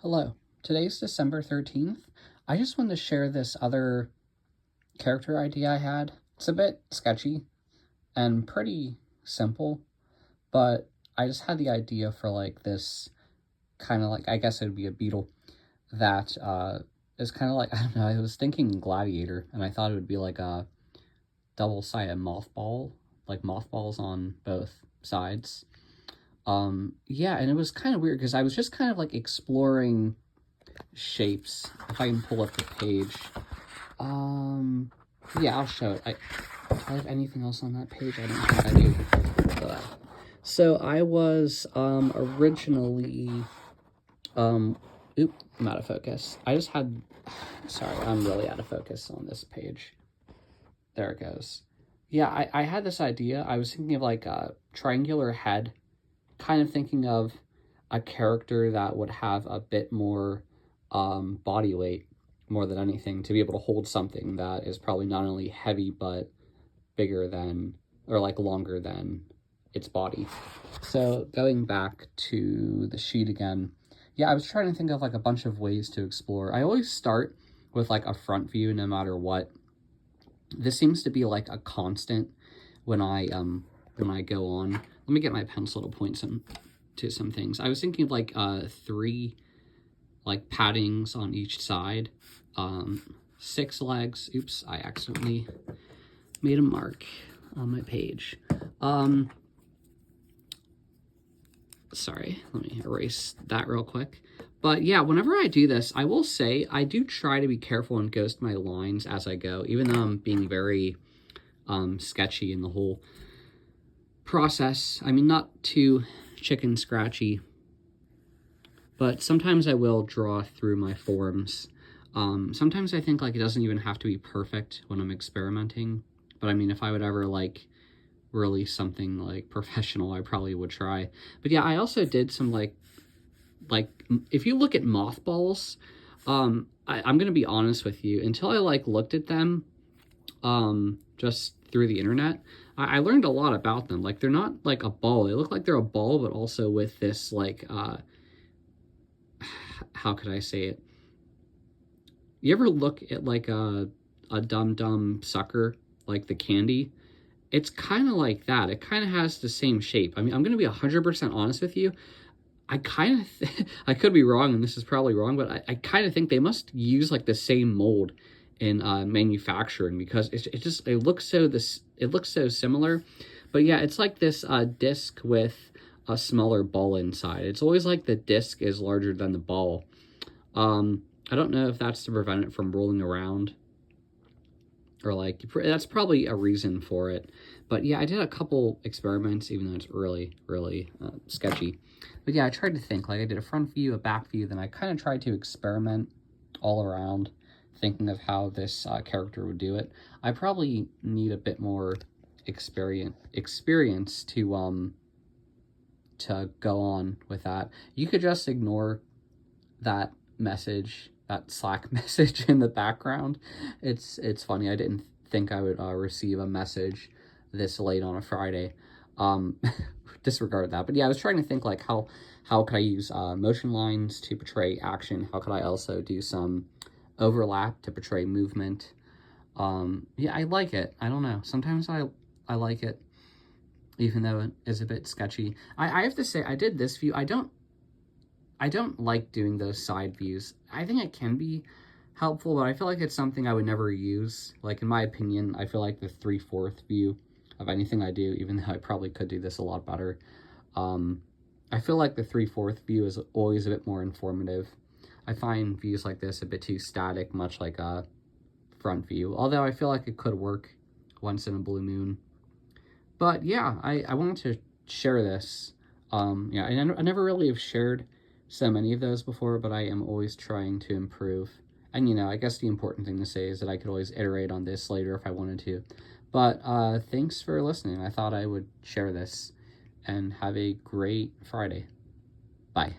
Hello, today's December 13th. I just wanted to share this other character idea I had. It's a bit sketchy and pretty simple, but I just had the idea for like this kind of like, I guess it would be a beetle that is kind of like, I don't know, I was thinking gladiator, and I thought it would be like a double-sided mothball, like mothballs on both sides. Yeah, and it was kind of weird because I was just kind of like exploring shapes. If I can pull up the page. Yeah, I'll show it. Do I have anything else on that page? I don't think I do. So I was, originally, oop, I'm out of focus. Sorry, I'm really out of focus on this page. There it goes. Yeah, I had this idea. I was thinking of like a triangular head, kind of thinking of a character that would have a bit more body weight more than anything, to be able to hold something that is probably not only heavy but bigger than, or like longer than its body. So going back to the sheet again, yeah, I was trying to think of like a bunch of ways to explore. I always start with like a front view no matter what. This seems to be like a constant when I go on. Let me get my pencil to point to some things. I was thinking of like 3 like paddings on each side, 6 legs. Oops, I accidentally made a mark on my page. Sorry, let me erase that real quick. But yeah, whenever I do this, I will say I do try to be careful and ghost my lines as I go, even though I'm being very sketchy in the whole process. I mean, not too chicken scratchy, but sometimes I will draw through my forms. Sometimes I think like it doesn't even have to be perfect when I'm experimenting, but I mean, if I would ever like release something like professional, I probably would try. But yeah, I also did some like if you look at mothballs, I'm gonna be honest with you, until I like looked at them just through the internet, I learned a lot about them. Like, they're not like a ball. They look like they're a ball, but also with this like how could I say it? You ever look at like a Dum Dum sucker, like the candy? It's kind of like that. It kind of has the same shape. I mean, I'm going to be 100% honest with you. I kind of, I could be wrong, and this is probably wrong, but I kind of think they must use like the same mold in manufacturing, because it looks so similar. But yeah, it's like this disc with a smaller ball inside. It's always like the disc is larger than the ball. I don't know if that's to prevent it from rolling around, or like, that's probably a reason for it. But yeah, I did a couple experiments, even though it's really, really sketchy. But yeah, I tried to think, like I did a front view, a back view, then I kind of tried to experiment all around, thinking of how this character would do it. I probably need a bit more experience to go on with that. You could just ignore that message, that Slack message in the background. It's funny. I didn't think I would receive a message this late on a Friday. Disregard that. But yeah, I was trying to think like how could I use motion lines to portray action? How could I also do some overlap to portray movement? Yeah, I like it. I don't know. Sometimes I like it, even though it is a bit sketchy. I have to say, I did this view. I don't like doing those side views. I think it can be helpful, but I feel like it's something I would never use. Like, in my opinion, I feel like the 3/4 view of anything I do, even though I probably could do this a lot better, I feel like the 3/4 view is always a bit more informative. I find views like this a bit too static, much like a front view, although I feel like it could work once in a blue moon. But yeah, I wanted to share this. Yeah, I never really have shared so many of those before, but I am always trying to improve. And, you know, I guess the important thing to say is that I could always iterate on this later if I wanted to. But thanks for listening. I thought I would share this, and have a great Friday. Bye.